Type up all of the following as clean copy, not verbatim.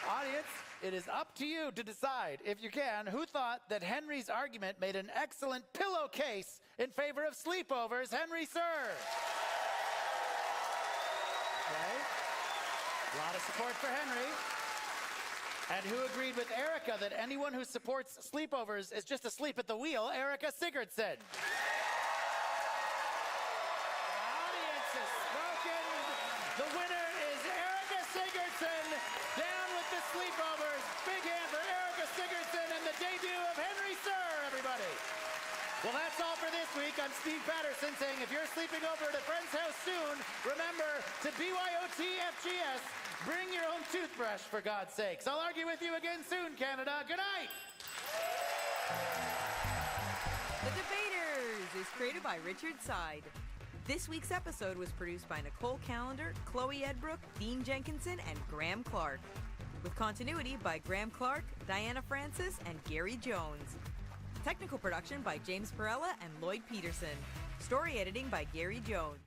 Audience, it is up to you to decide, if you can, who thought that Henry's argument made an excellent pillowcase in favor of sleepovers. Henry, sir. Okay. A lot of support for Henry. And who agreed with Erica that anyone who supports sleepovers is just asleep at the wheel? Erica Sigurdsson. Audience has spoken. The winner is Erica Sigurdsson. Down with the sleepovers. Big hand for Erica Sigurdsson and the debut of Henry Sir, everybody. Well, that's all for this week. I'm Steve Patterson saying if you're sleeping over at a friend's house soon, remember to BYOTFGS. Bring your own toothbrush, for God's sakes. I'll argue with you again soon, Canada. Good night. The Debaters is created by Richard Side. This week's episode was produced by Nicole Callender, Chloe Edbrook, Dean Jenkinson, and Graham Clark. With continuity by Graham Clark, Diana Francis, and Gary Jones. Technical production by James Perella and Lloyd Peterson. Story editing by Gary Jones.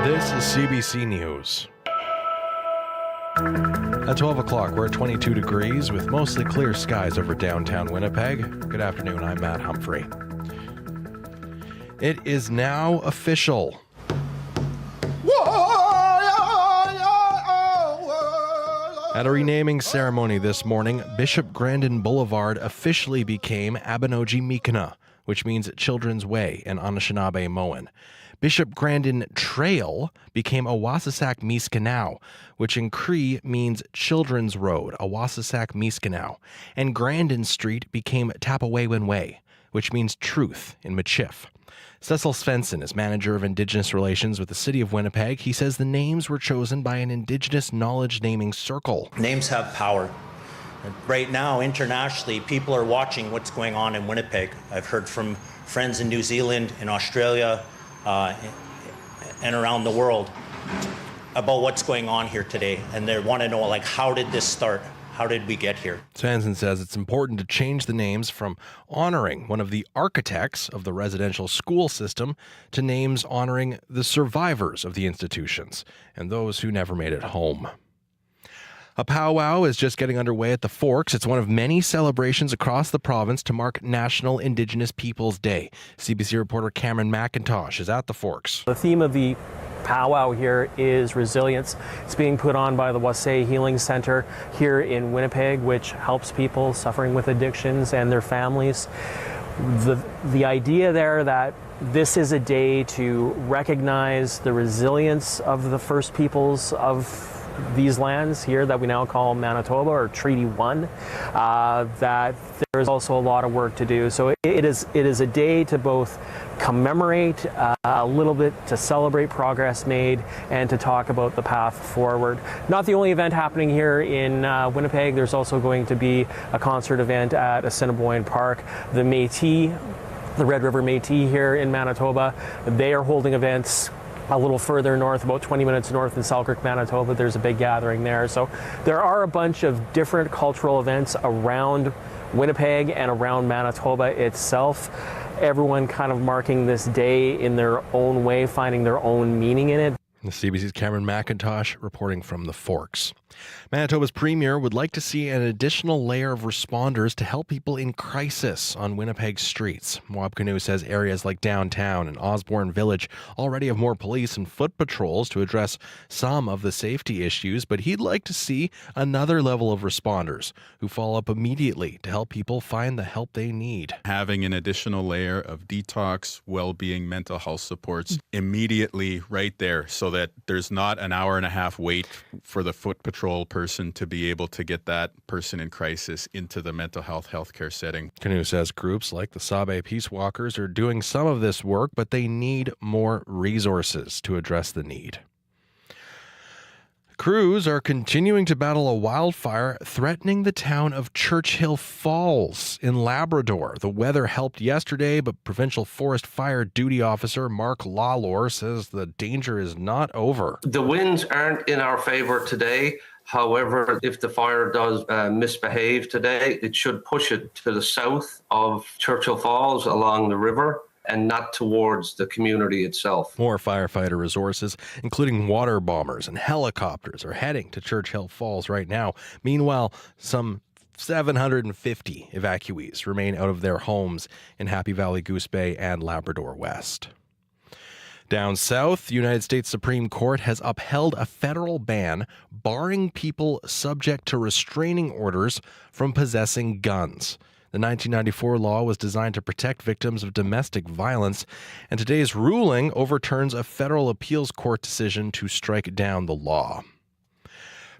This is CBC News. At 12 o'clock, we're at 22 degrees with mostly clear skies over downtown Winnipeg. Good afternoon, I'm Matt Humphrey. It is now official. At a renaming ceremony this morning, Bishop Grandin Boulevard officially became Abenogi Mikana, which means Children's Way in Anishinaabe-Moan. Bishop Grandin Trail became Awasasak Miskanau, which in Cree means Children's Road, Awasasak Miskanau. And Grandin Street became Tapawewen Way, which means Truth in Michif. Cecil Svensson is manager of Indigenous Relations with the City of Winnipeg. He says the names were chosen by an Indigenous knowledge naming circle. Names have power. Right now, internationally, people are watching what's going on in Winnipeg. I've heard from friends in New Zealand, in Australia, and around the world about what's going on here today. And they want to know, like, how did this start? How did we get here? Svensson says it's important to change the names from honoring one of the architects of the residential school system to names honoring the survivors of the institutions and those who never made it home. A powwow is just getting underway at the Forks. It's one of many celebrations across the province to mark National Indigenous Peoples Day. CBC reporter Cameron McIntosh is at the Forks. The theme of the powwow here is resilience. It's being put on by the Wasay Healing Center here in Winnipeg, which helps people suffering with addictions and their families. The idea there that this is a day to recognize the resilience of the First Peoples of these lands here that we now call Manitoba, or Treaty 1, that there is also a lot of work to do. So it is a day to both commemorate a little bit, to celebrate progress made, and to talk about the path forward. Not the only event happening here in Winnipeg. There's also going to be a concert event at Assiniboine Park. The Métis, the Red River Métis here in Manitoba, they are holding events a little further north, about 20 minutes north in Selkirk, Manitoba. There's a big gathering there. So there are a bunch of different cultural events around Winnipeg and around Manitoba itself. Everyone kind of marking this day in their own way, finding their own meaning in it. The CBC's Cameron McIntosh reporting from the Forks. Manitoba's premier would like to see an additional layer of responders to help people in crisis on Winnipeg's streets. Moab Canoe says areas like downtown and Osborne Village already have more police and foot patrols to address some of the safety issues, but he'd like to see another level of responders who follow up immediately to help people find the help they need. Having an additional layer of detox, well-being, mental health supports immediately right there so that there's not an hour and a half wait for the foot patrol person to be able to get that person in crisis into the mental health healthcare setting. Canoe says groups like the Sabe Peace Walkers are doing some of this work, but they need more resources to address the need. Crews are continuing to battle a wildfire threatening the town of Churchill Falls in Labrador. The weather helped yesterday, but Provincial Forest Fire Duty Officer Mark Lawlor says the danger is not over. The winds aren't in our favor today. However, if the fire does misbehave today, it should push it to the south of Churchill Falls along the river and not towards the community itself. More firefighter resources, including water bombers and helicopters, are heading to Churchill Falls right now. Meanwhile, some 750 evacuees remain out of their homes in Happy Valley, Goose Bay, and Labrador West. Down south, the United States Supreme Court has upheld a federal ban barring people subject to restraining orders from possessing guns. The 1994 law was designed to protect victims of domestic violence, and today's ruling overturns a federal appeals court decision to strike down the law.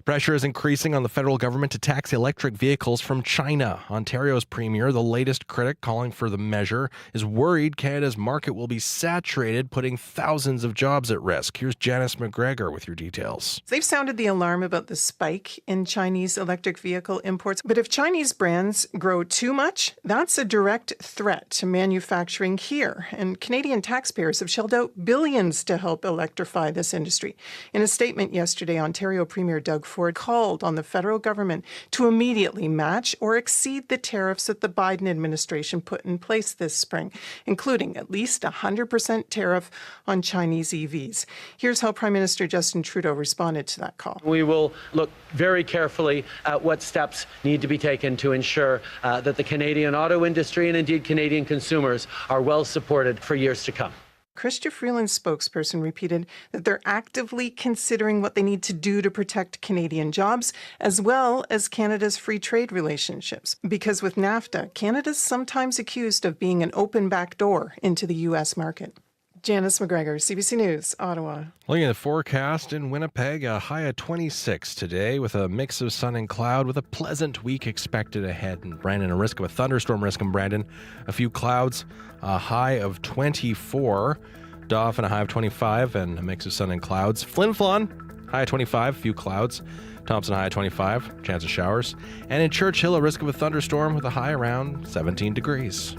Pressure is increasing on the federal government to tax electric vehicles from China. Ontario's premier, the latest critic calling for the measure, is worried Canada's market will be saturated, putting thousands of jobs at risk. Here's Janice McGregor with your details. They've sounded the alarm about the spike in Chinese electric vehicle imports. But if Chinese brands grow too much, that's a direct threat to manufacturing here. And Canadian taxpayers have shelled out billions to help electrify this industry. In a statement yesterday, Ontario Premier Doug Ford called on the federal government to immediately match or exceed the tariffs that the Biden administration put in place this spring, including at least 100% tariff on Chinese EVs. Here's how Prime Minister Justin Trudeau responded to that call. We will look very carefully at what steps need to be taken to ensure that the Canadian auto industry and indeed Canadian consumers are well supported for years to come. Chrystia Freeland's spokesperson repeated that they're actively considering what they need to do to protect Canadian jobs, as well as Canada's free trade relationships. Because with NAFTA, Canada's sometimes accused of being an open back door into the U.S. market. Janice McGregor, CBC News, Ottawa. Looking at the forecast in Winnipeg, a high of 26 today with a mix of sun and cloud with a pleasant week expected ahead. And Brandon, a risk of a thunderstorm risk in Brandon. A few clouds, a high of 24. Dauphin, a high of 25 and a mix of sun and clouds. Flin Flon, high of 25, a few clouds. Thompson, high of 25, chance of showers. And in Churchill, a risk of a thunderstorm with a high around 17 degrees.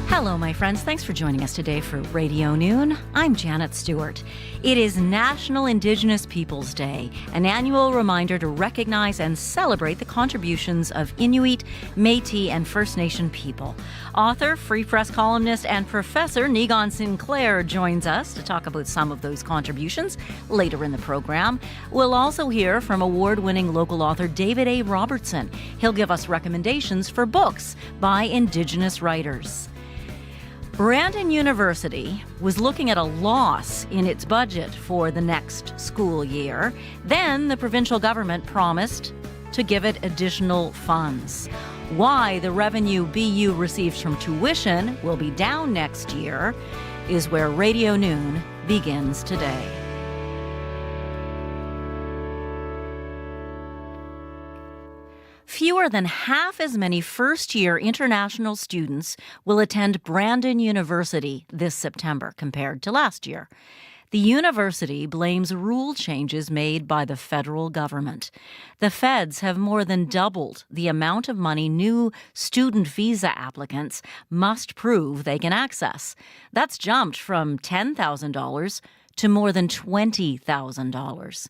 Hello, my friends. Thanks for joining us today for Radio Noon. I'm Janet Stewart. It is National Indigenous Peoples Day, an annual reminder to recognize and celebrate the contributions of Inuit, Métis, and First Nation people. Author, Free Press columnist, and Professor Negon Sinclair joins us to talk about some of those contributions later in the program. We'll also hear from award-winning local author David A. Robertson. He'll give us recommendations for books by Indigenous writers. Brandon University was looking at a loss in its budget for the next school year. Then the provincial government promised to give it additional funds. Why the revenue BU receives from tuition will be down next year is where Radio Noon begins today. Fewer than half as many first-year international students will attend Brandon University this September compared to last year. The university blames rule changes made by the federal government. The feds have more than doubled the amount of money new student visa applicants must prove they can access. That's jumped from $10,000 to more than $20,000.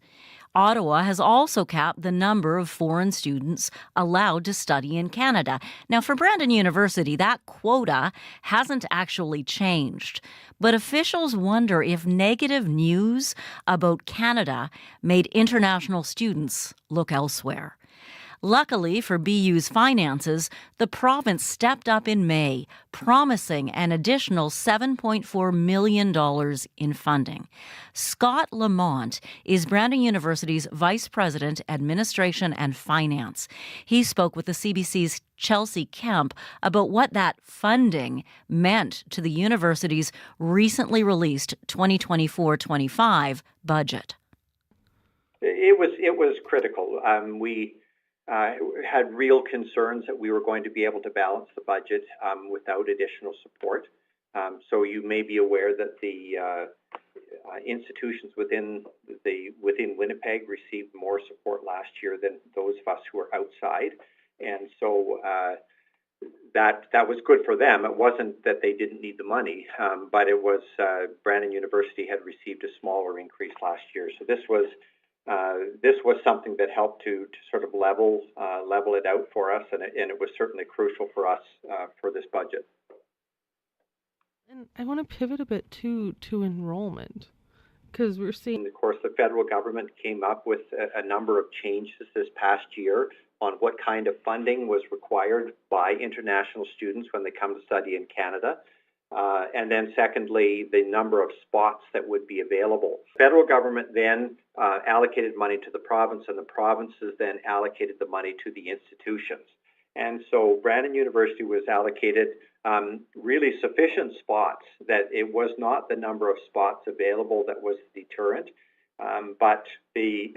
Ottawa has also capped the number of foreign students allowed to study in Canada. Now, for Brandon University, that quota hasn't actually changed. But officials wonder if negative news about Canada made international students look elsewhere. Luckily for BU's finances, the province stepped up in May, promising an additional $7.4 million in funding. Scott Lamont is Brandon University's Vice President, Administration and Finance. He spoke with the CBC's Chelsea Kemp about what that funding meant to the university's recently released 2024-25 budget. It was critical. We had real concerns that we were going to be able to balance the budget without additional support. So you may be aware that the institutions within Winnipeg received more support last year than those of us who are outside, and so that was good for them. It wasn't that they didn't need the money, but it was Brandon University had received a smaller increase last year. So this was something that helped to sort of level it out for us, and it was certainly crucial for us for this budget. And I want to pivot a bit to enrollment, because we're seeing... Of course, the federal government came up with a number of changes this past year on what kind of funding was required by international students when they come to study in Canada. And then secondly, the number of spots that would be available. The federal government then allocated money to the province, and the provinces then allocated the money to the institutions. And so Brandon University was allocated really sufficient spots, that it was not the number of spots available that was the deterrent, but the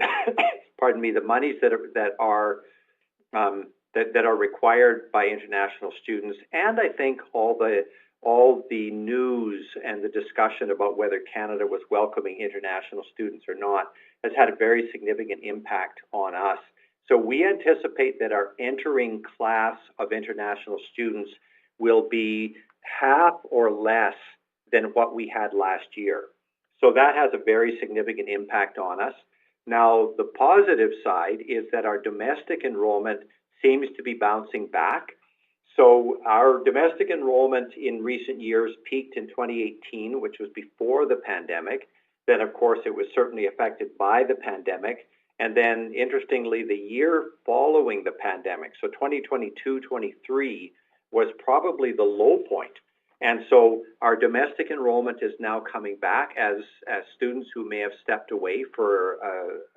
the monies that are required by international students, and I think all the news and the discussion about whether Canada was welcoming international students or not has had a very significant impact on us. So we anticipate that our entering class of international students will be half or less than what we had last year. So that has a very significant impact on us. Now, the positive side is that our domestic enrollment seems to be bouncing back. So our domestic enrollment in recent years peaked in 2018, which was before the pandemic. Then, of course, it was certainly affected by the pandemic. And then, interestingly, the year following the pandemic, so 2022-23, was probably the low point. And so our domestic enrollment is now coming back as students who may have stepped away for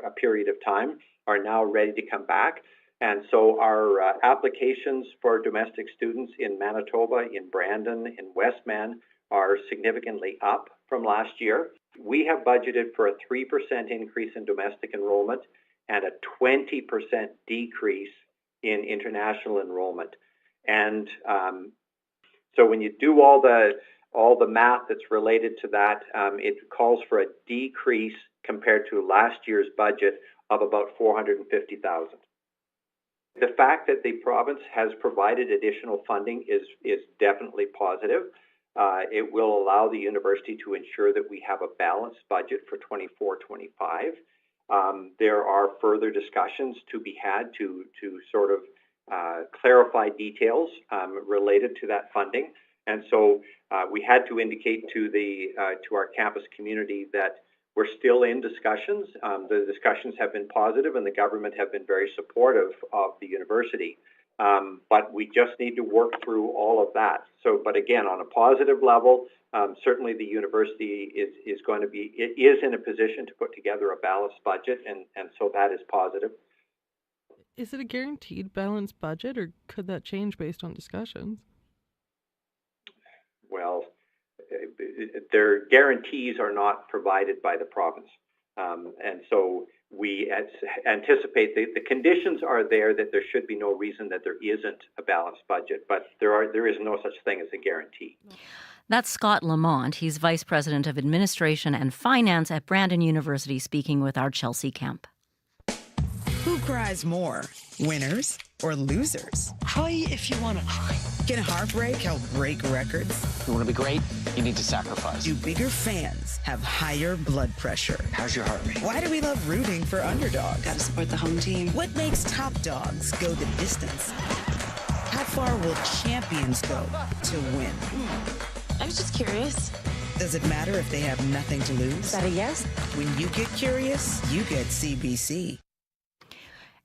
a period of time are now ready to come back. And so our applications for domestic students in Manitoba, in Brandon, in Westman are significantly up from last year. We have budgeted for a 3% increase in domestic enrollment and a 20% decrease in international enrollment. And so when you do all the math that's related to that, it calls for a decrease compared to last year's budget of about $450,000. The fact that the province has provided additional funding is definitely positive. It will allow the university to ensure that we have a balanced budget for 24-25. There are further discussions to be had to sort of clarify details related to that funding. And so we had to indicate to our campus community that we're still in discussions. The discussions have been positive, and the government have been very supportive of the university. But we just need to work through all of that. So, but again, on a positive level, certainly the university is in a position to put together a balanced budget, and so that is positive. Is it a guaranteed balanced budget, or could that change based on discussions? Well, their guarantees are not provided by the province. And so we anticipate the conditions are there, that there should be no reason that there isn't a balanced budget, but there is no such thing as a guarantee. That's Scott Lamont. He's Vice President of Administration and Finance at Brandon University, speaking with our Chelsea Kemp. Who cries more, winners or losers? Cry if you want to cry. Can heartbreak help break records? You want to be great? You need to sacrifice. Do bigger fans have higher blood pressure? How's your heart rate? Why do we love rooting for underdogs? Gotta support the home team. What makes top dogs go the distance? How far will champions go to win? I was just curious. Does it matter if they have nothing to lose? Is that a yes? When you get curious, you get CBC.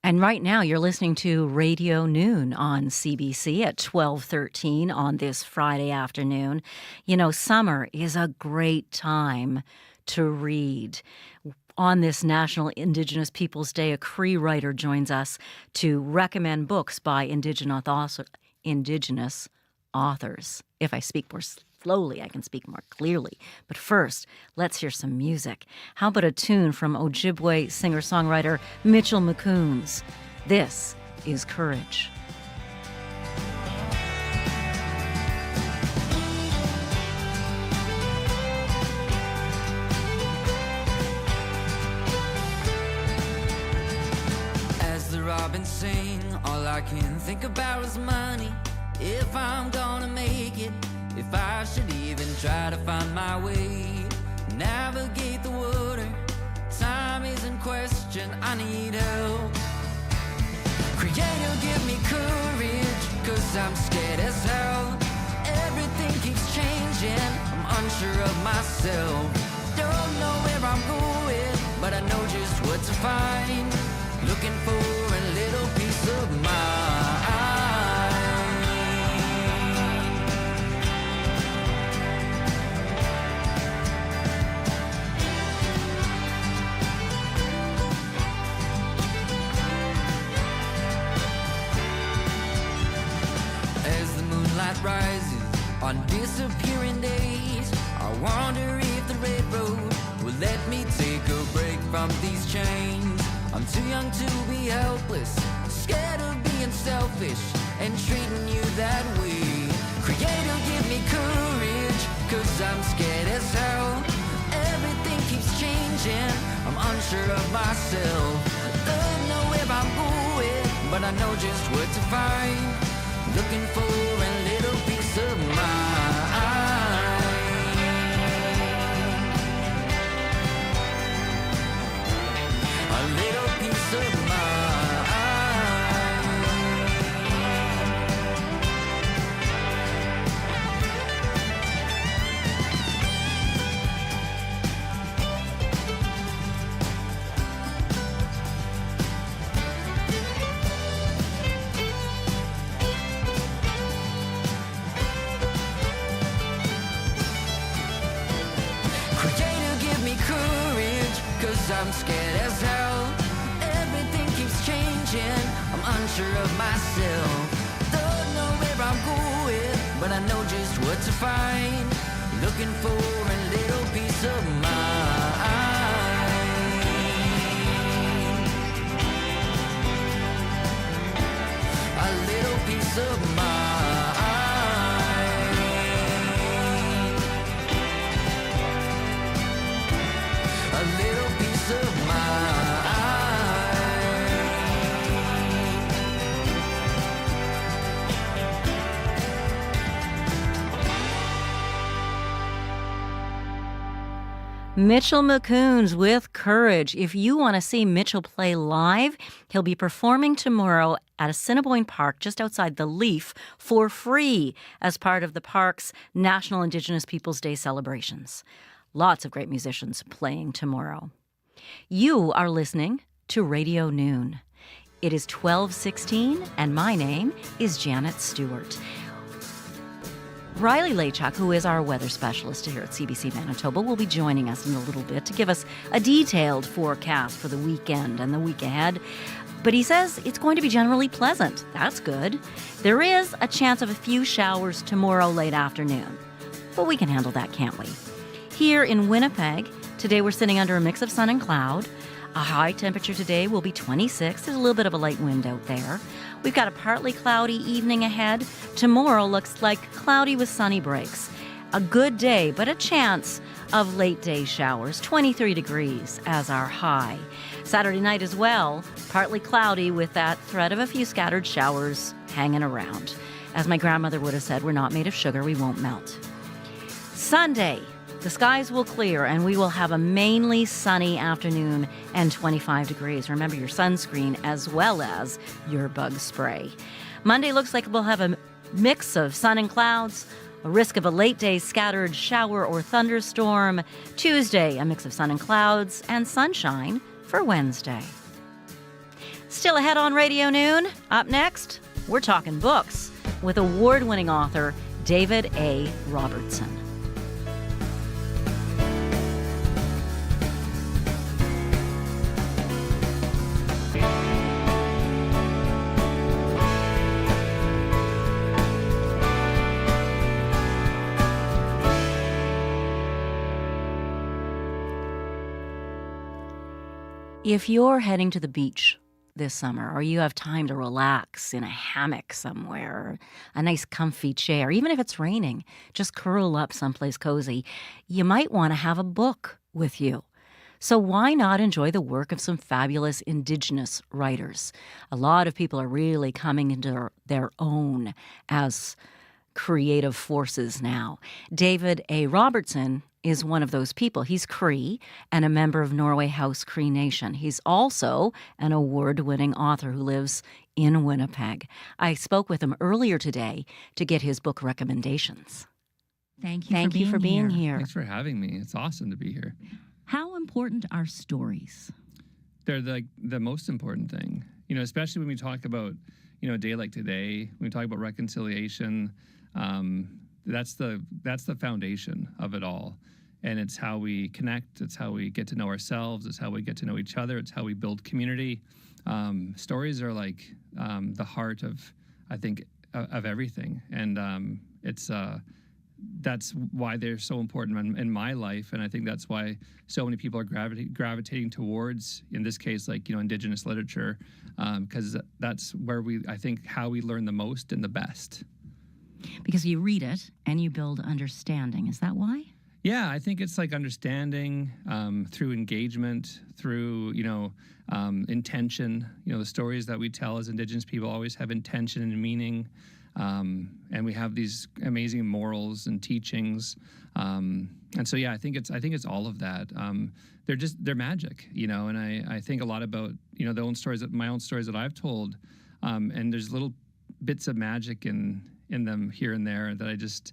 And right now you're listening to Radio Noon on CBC at 12:13 on this Friday afternoon. You know, summer is a great time to read. On this National Indigenous Peoples Day, a Cree writer joins us to recommend books by Indigenous authors. If I speak more slowly, I can speak more clearly. But first, let's hear some music. How about a tune from Ojibwe singer-songwriter Mitchell McCoons? This is Courage. As the robins sing, all I can think about is money. If I'm gonna make it, if I should even try to find my way, navigate the water, time is in question, I need help. Creator, give me courage, 'cause I'm scared as hell. Everything keeps changing, I'm unsure of myself. Don't know where I'm going, but I know just what to find. Looking for a little piece of mind. Rises on disappearing days, I wonder if the red road will let me take a break from these chains. I'm too young to be helpless, scared of being selfish and treating you that way. Creator, give me courage, 'cause I'm scared as hell. Everything keeps changing, I'm unsure of myself. Don't know where I'm going, but I know just what to find. Looking for a little piece of mind. A little piece of I'm scared as hell. Everything keeps changing, I'm unsure of myself. Don't know where I'm going, but I know just what to find. Looking for a little piece of mind. A little piece of mind. A little piece of mind. Mitchell McCoons with Courage. If you want to see Mitchell play live, he'll be performing tomorrow at Assiniboine Park just outside the Leaf for free as part of the park's National Indigenous Peoples Day celebrations. Lots of great musicians playing tomorrow. You are listening to Radio Noon. It is 12:16, and my name is Janet Stewart. Riley Lachuk, who is our weather specialist here at CBC Manitoba, will be joining us in a little bit to give us a detailed forecast for the weekend and the week ahead. But he says it's going to be generally pleasant. That's good. There is a chance of a few showers tomorrow late afternoon. But we can handle that, can't we? Here in Winnipeg, today we're sitting under a mix of sun and cloud. A high temperature today will be 26. There's a little bit of a light wind out there. We've got a partly cloudy evening ahead. Tomorrow looks like cloudy with sunny breaks. A good day, but a chance of late day showers. 23 degrees as our high. Saturday night as well, partly cloudy with that threat of a few scattered showers hanging around. As my grandmother would have said, we're not made of sugar, we won't melt. Sunday, the skies will clear and we will have a mainly sunny afternoon and 25 degrees. Remember your sunscreen as well as your bug spray. Monday looks like we'll have a mix of sun and clouds, a risk of a late day scattered shower or thunderstorm. Tuesday, a mix of sun and clouds and sunshine for Wednesday. Still ahead on Radio Noon. Up next, we're talking books with award-winning author David A. Robertson. If you're heading to the beach this summer, or you have time to relax in a hammock somewhere, a nice comfy chair, even if it's raining, just curl up someplace cozy, you might want to have a book with you. So why not enjoy the work of some fabulous Indigenous writers? A lot of people are really coming into their own as creative forces now. David A. Robertson is one of those people. He's Cree and a member of Norway House Cree Nation. He's also an award-winning author who lives in Winnipeg. I spoke with him earlier today to get his book recommendations. Thank you for being here. Thanks for having me. It's awesome to be here. How important are stories? They're the most important thing, especially when we talk about, a day like today, when we talk about reconciliation. That's the foundation of it all. And it's how we connect. It's how we get to know ourselves. It's how we get to know each other. It's how we build community. Stories are like the heart of, I think, of everything. And that's why they're so important in my life. And I think that's why so many people are gravitating towards, in this case, Indigenous literature, because that's where I think how we learn the most and the best. Because you read it and you build understanding. Is that why? Yeah, I think it's like understanding through engagement, through, intention. The stories that we tell as Indigenous people always have intention and meaning. And we have these amazing morals and teachings. And so, yeah, I think it's all of that. They're magic, and I think a lot about, my own stories that I've told. And there's little bits of magic in them here and there that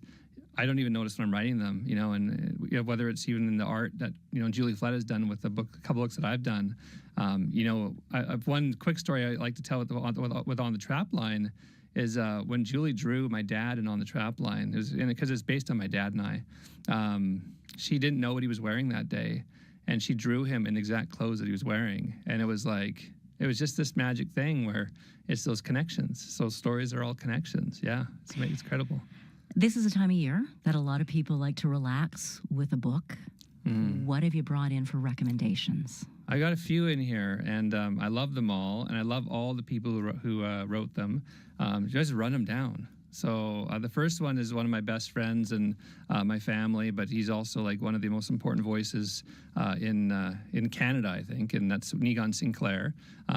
I don't even notice when I'm writing them, and whether it's even in the art that, Julie Flett has done with a couple books that I've done. One quick story I like to tell with On the Trap Line is when Julie drew my dad in On the Trap Line, because it's based on my dad and I, she didn't know what he was wearing that day, and she drew him in exact clothes that he was wearing. And it was just this magic thing where it's those connections. So stories are all connections. Yeah, it's incredible. This is a time of year that a lot of people like to relax with a book. What have you brought in for recommendations? I got a few in here, and I love them all, and I love all the people who wrote them. Just run them down. So the first one is one of my best friends and my family, but he's also like one of the most important voices in Canada, I think, and that's Negon Sinclair.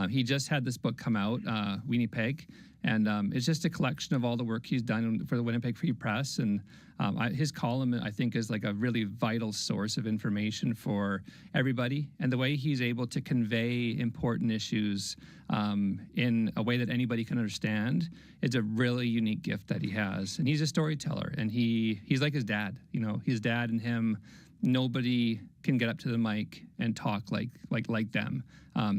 He just had this book come out, Winnipeg, and it's just a collection of all the work he's done for the Winnipeg Free Press. And his column, I think, is like a really vital source of information for everybody. And the way he's able to convey important issues in a way that anybody can understand is a really unique gift that he has. And he's a storyteller, and he's like his dad. His dad and him, nobody can get up to the mic and talk like them.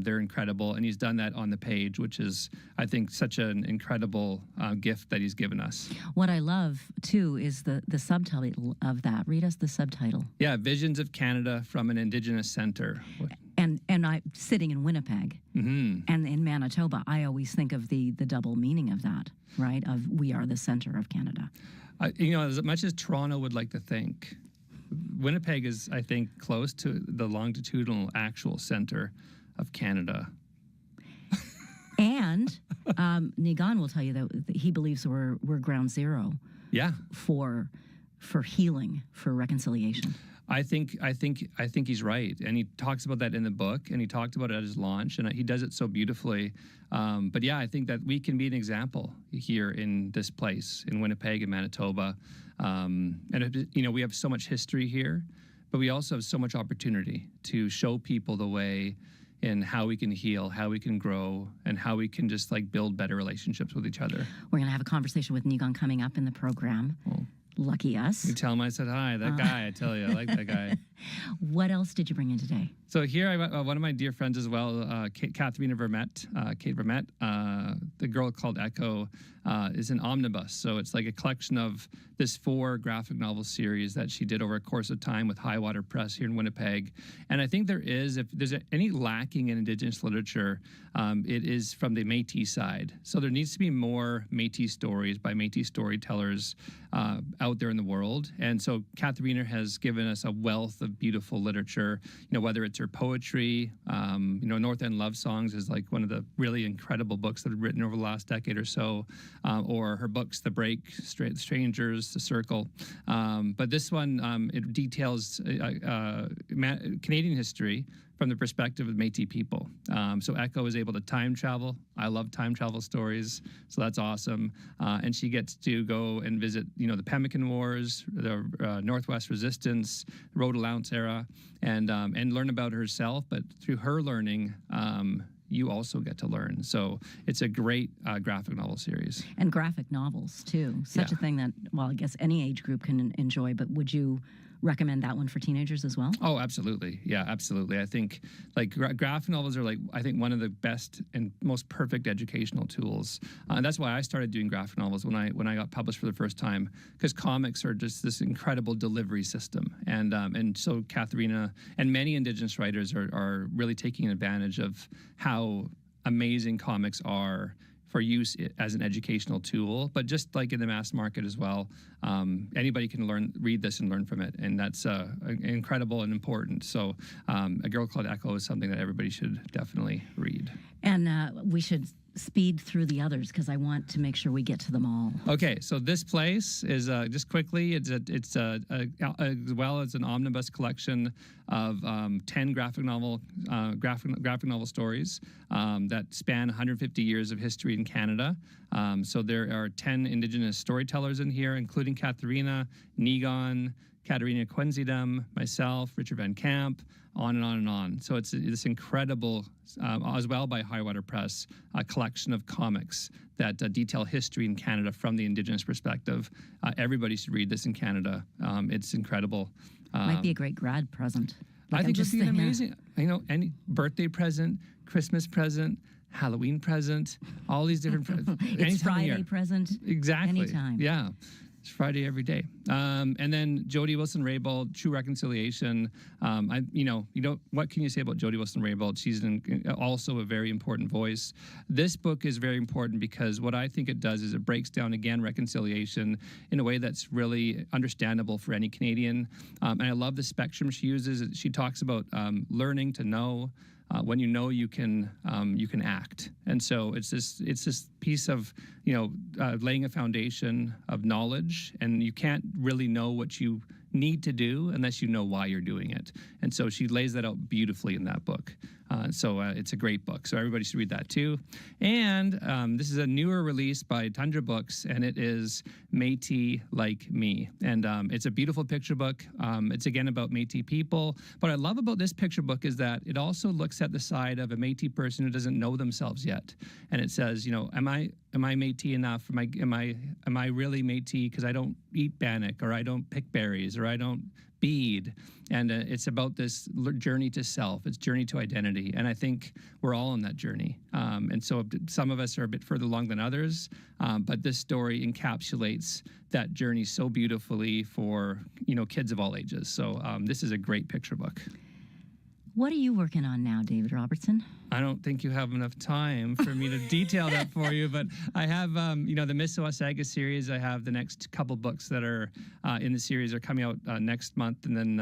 They're incredible, and he's done that on the page, which is, I think, such an incredible gift that he's given us. What I love, too, is the subtitle of that. Read us the subtitle. Yeah, Visions of Canada from an Indigenous Center. And I, sitting in Winnipeg and in Manitoba, I always think of the double meaning of that, right? Of we are the center of Canada. As much as Toronto would like to think, Winnipeg is, I think, close to the longitudinal actual center of Canada. And Negon will tell you that he believes we're ground zero. Yeah. For healing, for reconciliation. I think he's right, and he talks about that in the book, and he talked about it at his launch, and he does it so beautifully. But yeah, I think that we can be an example here in this place in Winnipeg and Manitoba, and we have so much history here, but we also have so much opportunity to show people the way in how we can heal, how we can grow, and how we can just build better relationships with each other. We're going to have a conversation with Nigon coming up in the program. Lucky us. You tell him I said hi. That guy, I tell you, I like that guy. What else did you bring in today? So here, I got one of my dear friends as well, Kate Vermette. The girl called Echo is an omnibus. So it's like a collection of this 4 graphic novel series that she did over a course of time with Highwater Press here in Winnipeg. And I think if there's any lacking in Indigenous literature, it is from the Métis side. So there needs to be more Métis stories by Métis storytellers out there in the world. And so Katharina has given us a wealth of beautiful literature, whether it's her poetry, North End Love Songs is like one of the really incredible books that have written over the last decade or so, or her books, The Break, Strangers, The Circle. But this one, it details Canadian history from the perspective of Métis people. So Echo is able to time travel. I love time travel stories, so that's awesome. And she gets to go and visit, the Pemmican Wars, the Northwest Resistance, Rhode Allowance era, and learn about herself. But through her learning, you also get to learn. So it's a great graphic novel series. And graphic novels, too. Such a thing that, well, I guess any age group can enjoy, but would you recommend that one for teenagers as well? Oh, absolutely. Yeah, absolutely. I think graphic novels are I think one of the best and most perfect educational tools. And that's why I started doing graphic novels when I got published for the first time, because comics are just this incredible delivery system. And so Katharina and many Indigenous writers are really taking advantage of how amazing comics are for use as an educational tool, but just like in the mass market as well. Anybody can read this and learn from it, and that's incredible and important. So A Girl Called Echo is something that everybody should definitely read. And we should speed through the others because I want to make sure we get to them all. Okay, so this place is just quickly. It's as well as an omnibus collection of 10 graphic novel stories that span 150 years of history in Canada. So there are 10 Indigenous storytellers in here, including Katharina, Nigon, Katarina Quenzidum, myself, Richard Van Camp, on and on and on. So it's this incredible, as well by Highwater Press, a collection of comics that detail history in Canada from the Indigenous perspective. Everybody should read this in Canada. It's incredible. Might be a great grad present. I think it'd be an amazing, any birthday present, Christmas present, Halloween present, all these different presents. It's Friday present. Exactly. Anytime. Yeah. It's Friday every day. And then Jody Wilson-Raybould, True Reconciliation. What can you say about Jody Wilson-Raybould? She's also a very important voice. This book is very important because what I think it does is it breaks down, again, reconciliation in a way that's really understandable for any Canadian. And I love the spectrum she uses. She talks about learning to know. When you know, you can act, and so it's this piece of laying a foundation of knowledge, and you can't really know what you need to do unless you know why you're doing it. And so she lays that out beautifully in that book. So it's a great book. So everybody should read that too. And this is a newer release by Tundra Books, and it is Métis Like Me. And it's a beautiful picture book. It's again about Métis people. What I love about this picture book is that it also looks at the side of a Métis person who doesn't know themselves yet. And it says, am I Métis enough? Am I really Métis because I don't eat bannock, or I don't pick berries, or I don't bead? And it's about this journey to self. It's journey to identity. And I think we're all on that journey. And so some of us are a bit further along than others. But this story encapsulates that journey so beautifully for, kids of all ages. So this is a great picture book. What are you working on now, David Robertson? I don't think you have enough time for me to detail that for you, but I have, the Miss Wasaga series. I have the next couple books that are in the series are coming out next month, and then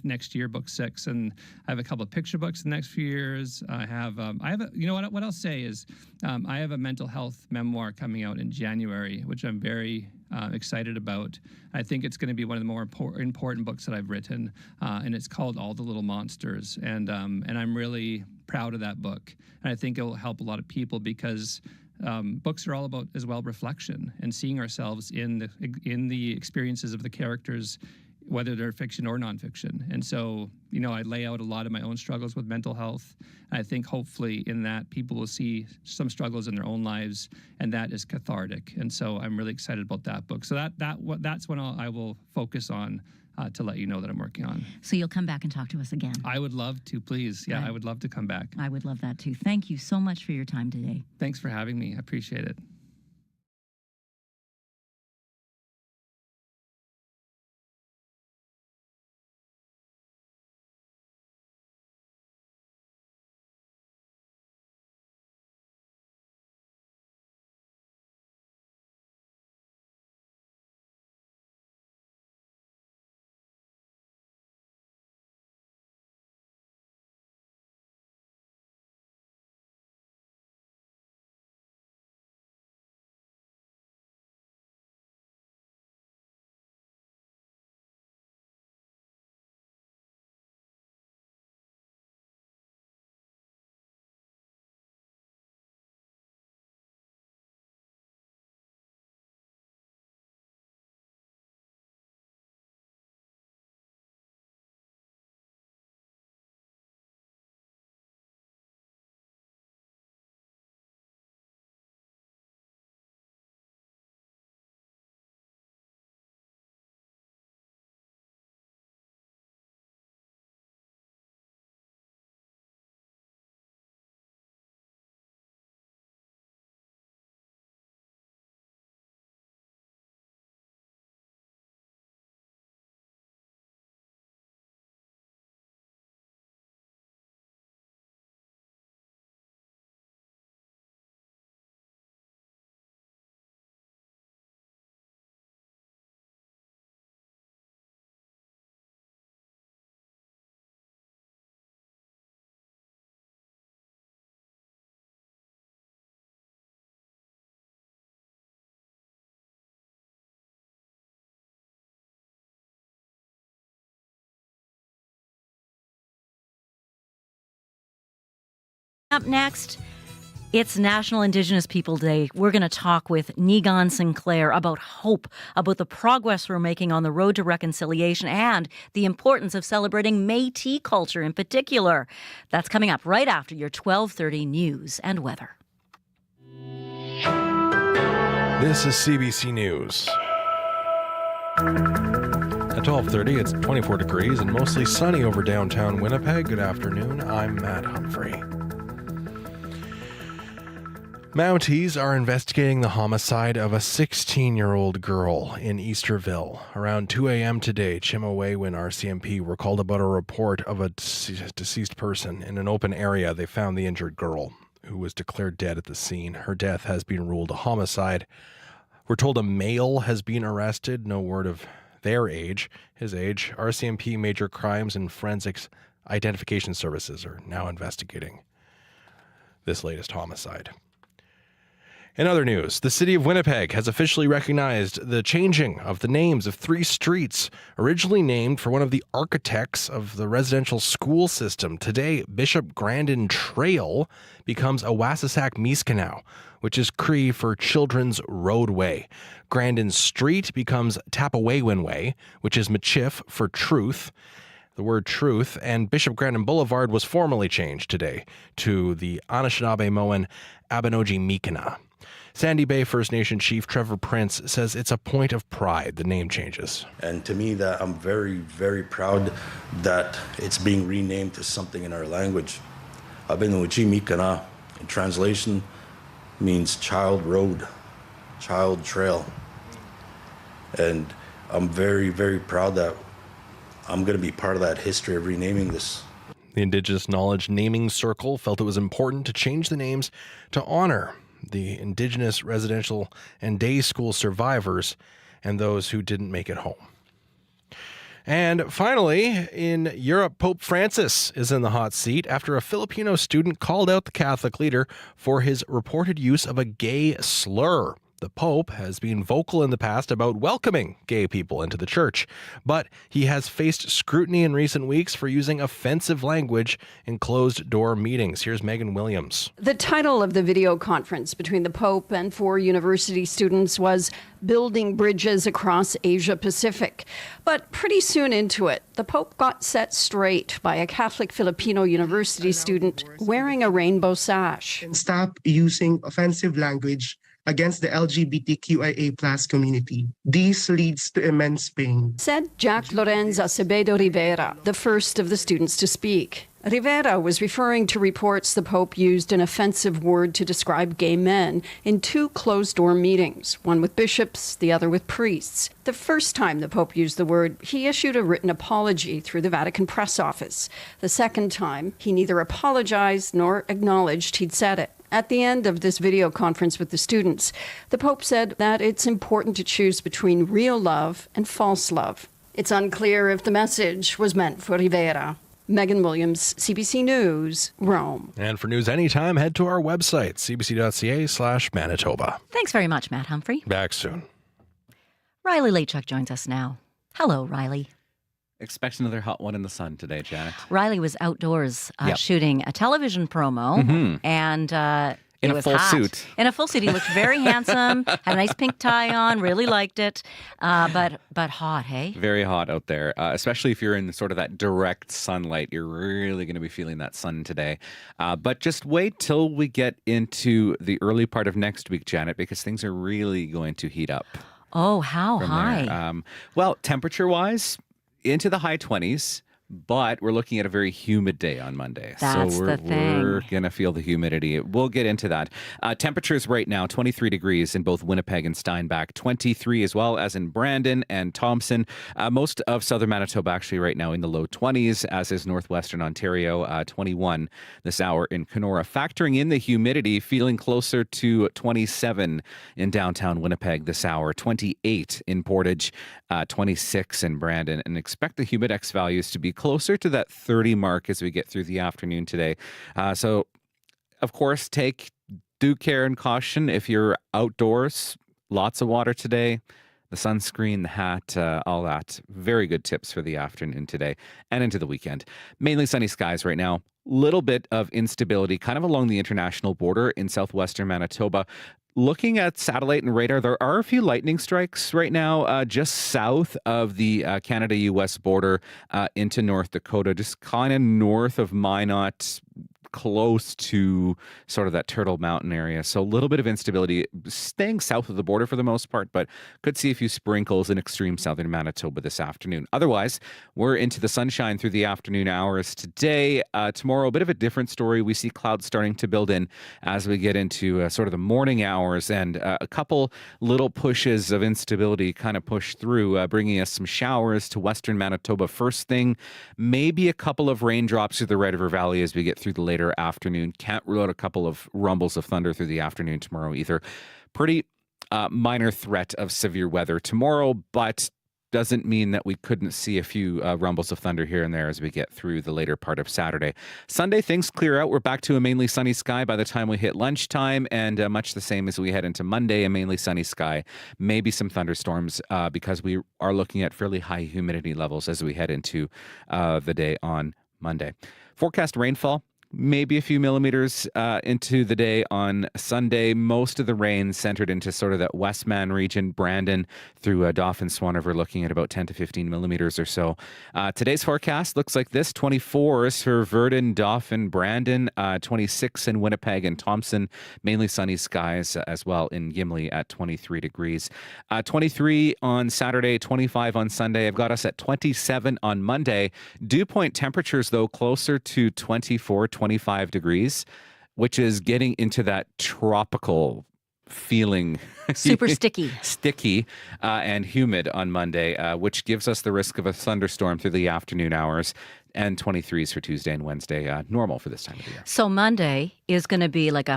next year, book 6. And I have a couple of picture books in the next few years. What I'll say is I have a mental health memoir coming out in January, which I'm very excited about. I think it's going to be one of the more important books that I've written, and it's called All the Little Monsters. And I'm really proud of that book. And I think it will help a lot of people because books are all about, as well, reflection and seeing ourselves in the experiences of the characters, whether they're fiction or nonfiction. And so, I lay out a lot of my own struggles with mental health. I think hopefully in that people will see some struggles in their own lives, and that is cathartic. And so I'm really excited about that book. So that's what I will focus on to let you know that I'm working on. So you'll come back and talk to us again. I would love to, please. Yeah, Good. I would love to come back. I would love that too. Thank you so much for your time today. Thanks for having me. I appreciate it. Up next, it's National Indigenous People Day. We're going to talk with Negon Sinclair about hope, about the progress we're making on the road to reconciliation, and the importance of celebrating Métis culture in particular. That's coming up right after your 12:30 news and weather. This is CBC News. At 12:30, it's 24 degrees and mostly sunny over downtown Winnipeg. Good afternoon. I'm Matt Humphrey. Mounties are investigating the homicide of a 16-year-old girl in Easterville. Around 2 a.m. today, Chimawewin RCMP were called about a report of a deceased person. In an open area, they found the injured girl, who was declared dead at the scene. Her death has been ruled a homicide. We're told a male has been arrested. No word of their age, his age. RCMP Major Crimes and Forensics Identification Services are now investigating this latest homicide. In other news, the city of Winnipeg has officially recognized the changing of the names of 3 streets originally named for one of the architects of the residential school system. Today, Bishop Grandin Trail becomes Awasasak Miskanow, which is Cree for Children's Roadway. Grandin Street becomes Tapawewin Way, which is Michif for Truth. The word truth, and Bishop Grandin Boulevard was formally changed today to the Anishinaabe-Moan Abenogi Miikana. Sandy Bay First Nation Chief Trevor Prince says it's a point of pride, the name changes. And to me, that I'm very, very proud that it's being renamed to something in our language. Abenogi Miikana, in translation, means child road, child trail. And I'm very, very proud that I'm going to be part of that history of renaming this. The Indigenous Knowledge Naming Circle felt it was important to change the names to honor the Indigenous residential and day school survivors and those who didn't make it home. And finally, in Europe, Pope Francis is in the hot seat after a Filipino student called out the Catholic leader for his reported use of a gay slur. The Pope has been vocal in the past about welcoming gay people into the church, but he has faced scrutiny in recent weeks for using offensive language in closed-door meetings. Here's Megan Williams. The title of the video conference between the Pope and 4 university students was Building Bridges Across Asia Pacific. But pretty soon into it, the Pope got set straight by a Catholic Filipino university student wearing a rainbow sash. And stop using offensive language against the LGBTQIA+ community. This leads to immense pain, Said Jack Lorenz Acevedo Rivera, the first of the students to speak. Rivera was referring to reports the Pope used an offensive word to describe gay men in 2 closed-door meetings, one with bishops, the other with priests. The first time the Pope used the word, he issued a written apology through the Vatican press office. The second time, he neither apologized nor acknowledged he'd said it. At the end of this video conference with the students, the Pope said that it's important to choose between real love and false love. It's unclear if the message was meant for Rivera. Megan Williams, CBC News, Rome. And for news anytime, head to our website, cbc.ca/Manitoba. Thanks very much, Matt Humphrey. Back soon. Riley Lachuk joins us now. Hello, Riley. Expect another hot one in the sun today, Janet. Riley was outdoors shooting a television promo, and in it a was full hot. suit. In a full suit. He looked very handsome, had a nice pink tie on, really liked it, but hot, hey? Very hot out there, especially if you're in sort of that direct sunlight. You're really going to be feeling that sun today. But just wait till we get into the early part of next week, Janet, because things are really going to heat up. Oh, how high? Well, temperature-wise, into the high 20s. But we're looking at a very humid day on Monday. That's so the thing. We're going to feel the humidity. We'll get into that. Temperatures right now, 23 degrees in both Winnipeg and Steinbach, 23 as well as in Brandon and Thompson. Most of southern Manitoba actually right now in the low 20s, as is northwestern Ontario, 21 this hour in Kenora. Factoring in the humidity, feeling closer to 27 in downtown Winnipeg this hour, 28 in Portage, 26 in Brandon, and expect the humidex values to be closer to that 30 mark as we get through the afternoon today. So, of course, take due care and caution if you're outdoors. Lots of water today. The sunscreen, the hat, all that. Very good tips for the afternoon today and into the weekend. Mainly sunny skies right now. Little bit of instability kind of along the international border in southwestern Manitoba. Looking at satellite and radar, there are a few lightning strikes right now just south of the Canada-U.S. border into North Dakota, just kind of north of Minot, close to sort of that Turtle Mountain area. So a little bit of instability staying south of the border for the most part, but could see a few sprinkles in extreme southern Manitoba this afternoon. Otherwise, we're into the sunshine through the afternoon hours today. Tomorrow, a bit of a different story. We see clouds starting to build in as we get into sort of the morning hours, and a couple little pushes of instability kind of push through, bringing us some showers to western Manitoba first thing. Maybe a couple of raindrops through the Red River Valley as we get through the later afternoon. Can't rule out a couple of rumbles of thunder through the afternoon tomorrow either. Pretty minor threat of severe weather tomorrow, but doesn't mean that we couldn't see a few rumbles of thunder here and there as we get through the later part of Saturday. Sunday, things clear out. We're back to a mainly sunny sky by the time we hit lunchtime, and much the same as we head into Monday, a mainly sunny sky. Maybe some thunderstorms because we are looking at fairly high humidity levels as we head into the day on Monday. Forecast rainfall. Maybe a few millimeters into the day on Sunday. Most of the rain centered into sort of that Westman region, Brandon through Dauphin, Swan River, looking at about 10 to 15 millimeters or so. Today's forecast looks like this: 24s for Verdun, Dauphin, Brandon, 26 in Winnipeg and Thompson. Mainly sunny skies as well in Gimli at 23 degrees. 23 on Saturday, 25 on Sunday. I've got us at 27 on Monday. Dew point temperatures, though, closer to 24, 25 degrees, which is getting into that tropical feeling. Super sticky. Sticky and humid on Monday, which gives us the risk of a thunderstorm through the afternoon hours, and 23s for Tuesday and Wednesday, normal for this time of the year. So Monday is going to be like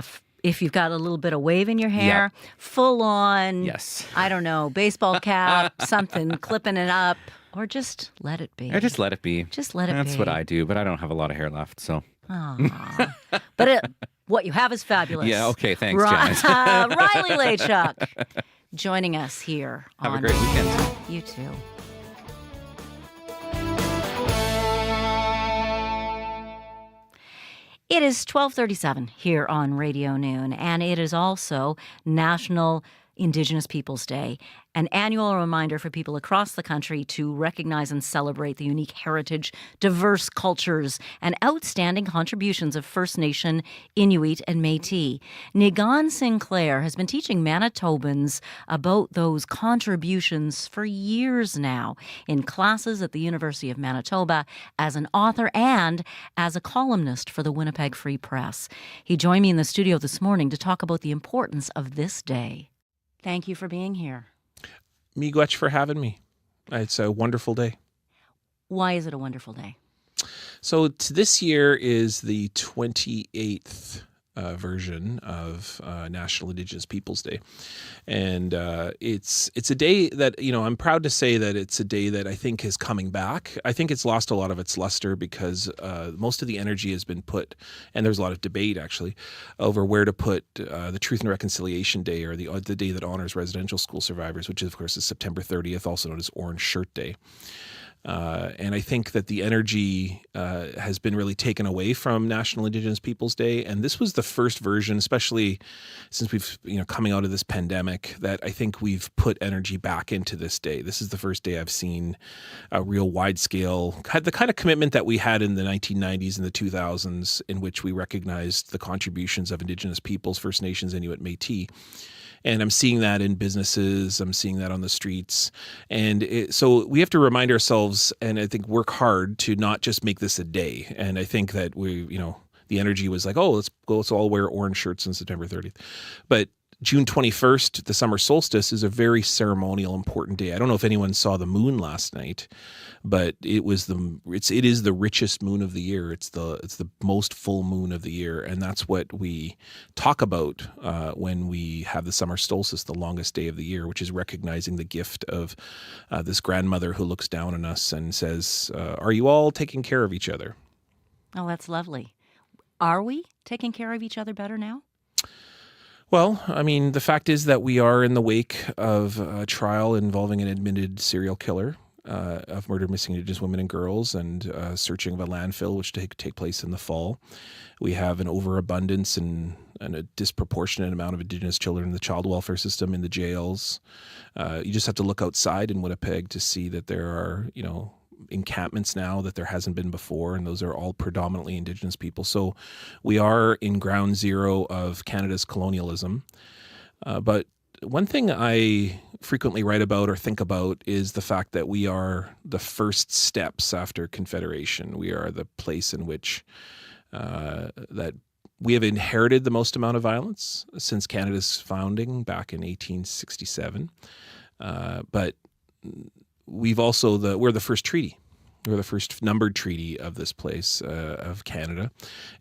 if you've got a little bit of wave in your hair, full on, yes, I don't know, baseball cap, something, clipping it up, or just let it be. Or just let it be. Just let it be. That's what I do, but I don't have a lot of hair left, so Aw. But what you have is fabulous. Yeah, okay, thanks, Janet. Riley Lachuk joining us here. Have a great weekend. You too. It is 12:37 here on Radio Noon, and it is also National Indigenous Peoples Day, an annual reminder for people across the country to recognize and celebrate the unique heritage, diverse cultures, and outstanding contributions of First Nation, Inuit, and Métis. Nigan Sinclair has been teaching Manitobans about those contributions for years now in classes at the University of Manitoba as an author and as a columnist for the Winnipeg Free Press. He joined me in the studio this morning to talk about the importance of this day. Thank you for being here. Miigwech for having me. It's a wonderful day. Why is it a wonderful day? So this year is the 28th version of National Indigenous Peoples Day. And it's a day that, I'm proud to say that it's a day that I think is coming back. I think it's lost a lot of its luster because most of the energy has been put, and there's a lot of debate actually, over where to put the Truth and Reconciliation Day, or the day that honors residential school survivors, which of course is September 30th, also known as Orange Shirt Day. And I think that the energy has been really taken away from National Indigenous Peoples Day. And this was the first version, especially since we've, coming out of this pandemic, that I think we've put energy back into this day. This is the first day I've seen a real wide scale, the kind of commitment that we had in the 1990s and the 2000s, in which we recognized the contributions of Indigenous peoples, First Nations, Inuit, Métis. And I'm seeing that in businesses. I'm seeing that on the streets. And so we have to remind ourselves, and I think work hard to not just make this a day. And I think that the energy was like, oh, let's all wear orange shirts on September 30th. But June 21st, the summer solstice, is a very ceremonial, important day. I don't know if anyone saw the moon last night, but it is the richest moon of the year. It's the most full moon of the year, and that's what we talk about when we have the summer solstice, the longest day of the year, which is recognizing the gift of this grandmother who looks down on us and says, "Are you all taking care of each other?" Oh, that's lovely. Are we taking care of each other better now? Well, I mean, the fact is that we are in the wake of a trial involving an admitted serial killer of murdered missing Indigenous women and girls, and searching of a landfill, which take place in the fall. We have an overabundance and a disproportionate amount of Indigenous children in the child welfare system, in the jails. You just have to look outside in Winnipeg to see that there are, encampments now that there hasn't been before, and those are all predominantly Indigenous people. So we are in ground zero of Canada's colonialism. But one thing I frequently write about or think about is the fact that we are the first steps after Confederation. We are the place in which that we have inherited the most amount of violence since Canada's founding back in 1867. But we're the first treaty. We're the first numbered treaty of this place, of Canada.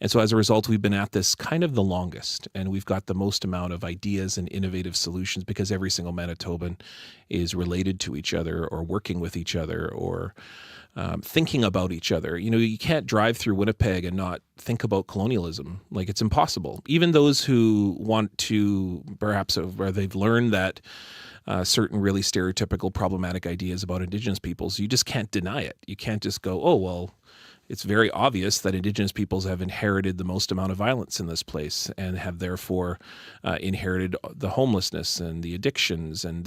And so as a result, we've been at this kind of the longest, and we've got the most amount of ideas and innovative solutions because every single Manitoban is related to each other, or working with each other, or thinking about each other. You can't drive through Winnipeg and not think about colonialism. Like, it's impossible. Even those who want to, perhaps, where they've learned that certain really stereotypical problematic ideas about Indigenous peoples, you just can't deny it. You can't just go, oh, well, it's very obvious that Indigenous peoples have inherited the most amount of violence in this place, and have therefore inherited the homelessness and the addictions. And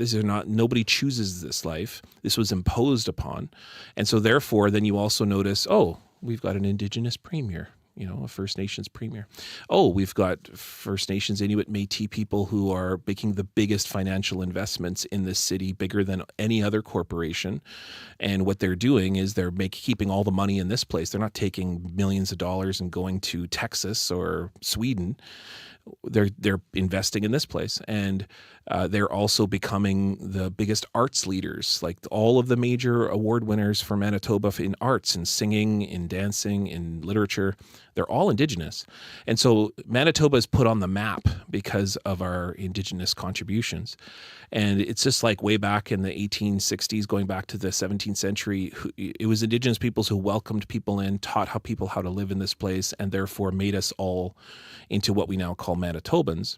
nobody chooses this life. This was imposed upon. And so therefore, then you also notice, oh, we've got an Indigenous premier. A First Nations premier. Oh, we've got First Nations, Inuit, Métis people who are making the biggest financial investments in this city, bigger than any other corporation. And what they're doing is they're keeping all the money in this place. They're not taking millions of dollars and going to Texas or Sweden. They're investing in this place, and they're also becoming the biggest arts leaders. Like, all of the major award winners for Manitoba in arts, in singing, in dancing, in literature, they're all Indigenous. And so Manitoba is put on the map because of our Indigenous contributions. And it's just like way back in the 1860s, going back to the 17th century, it was Indigenous peoples who welcomed people in, taught people how to live in this place, and therefore made us all into what we now call Manitobans.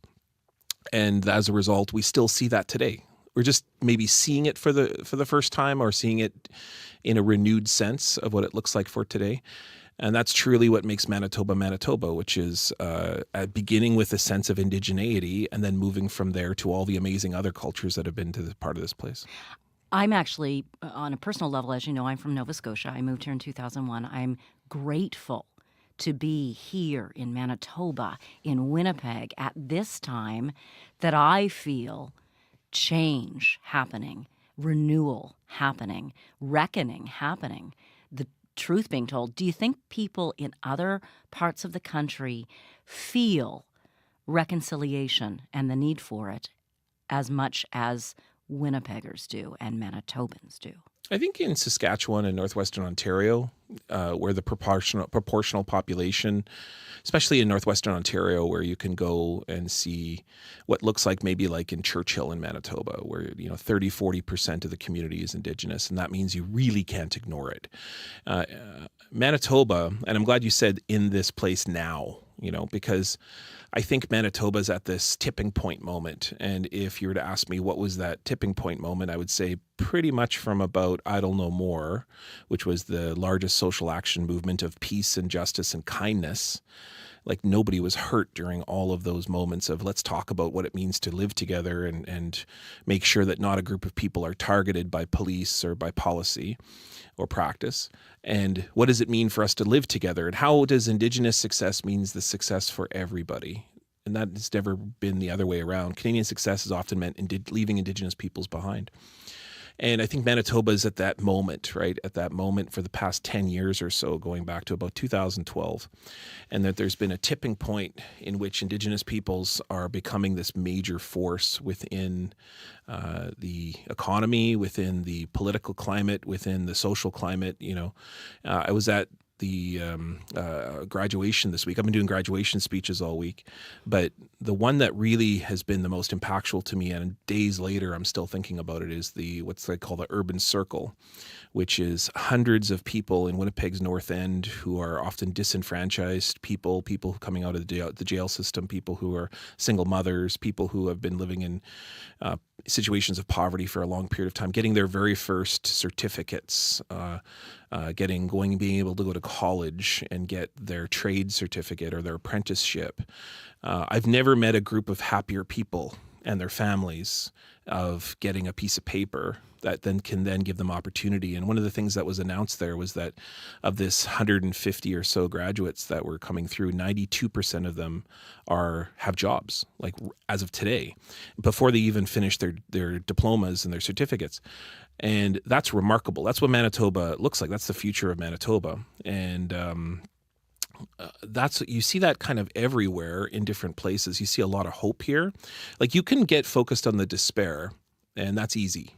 And as a result, we still see that today. We're just maybe seeing it for the first time, or seeing it in a renewed sense of what it looks like for today. And that's truly what makes Manitoba Manitoba, which is beginning with a sense of indigeneity and then moving from there to all the amazing other cultures that have been to the part of this place. I'm actually, on a personal level, as you know, I'm from Nova Scotia. I moved here in 2001. I'm grateful to be here in Manitoba, in Winnipeg, at this time that I feel change happening, renewal happening, reckoning happening, the truth being told. Do you think people in other parts of the country feel reconciliation and the need for it as much as Winnipeggers do and Manitobans do? I think in Saskatchewan and northwestern Ontario, where the proportional population, especially in northwestern Ontario, where you can go and see what looks like maybe like in Churchill in Manitoba, where 30-40% of the community is Indigenous, and that means you really can't ignore it. Manitoba, and I'm glad you said in this place now, because I think Manitoba's at this tipping point moment. And if you were to ask me what was that tipping point moment, I would say pretty much from about Idle No More, which was the largest social action movement of peace and justice and kindness. Like, nobody was hurt during all of those moments of let's talk about what it means to live together and make sure that not a group of people are targeted by police or by policy or practice. And what does it mean for us to live together? And how does Indigenous success means the success for everybody? And that has never been the other way around. Canadian success has often meant leaving Indigenous peoples behind. And I think Manitoba is at that moment, right? At that moment for the past 10 years or so, going back to about 2012. And that there's been a tipping point in which Indigenous peoples are becoming this major force within the economy, within the political climate, within the social climate. I was at the graduation this week. I've been doing graduation speeches all week, but the one that really has been the most impactful to me, and days later I'm still thinking about it, is what's they call the urban circle, which is hundreds of people in Winnipeg's North End who are often disenfranchised people coming out of the jail system, people who are single mothers, people who have been living in situations of poverty for a long period of time, getting their very first certificates, being able to go to college and get their trade certificate or their apprenticeship. I've never met a group of happier people and their families of getting a piece of paper that then can give them opportunity. And one of the things that was announced there was that of this 150 or so graduates that were coming through, 92% of them have jobs, like as of today, before they even finish their diplomas and their certificates. And that's remarkable. That's what Manitoba looks like. That's the future of Manitoba. And you see that kind of everywhere in different places. You see a lot of hope here. Like, you can get focused on the despair, and that's easy.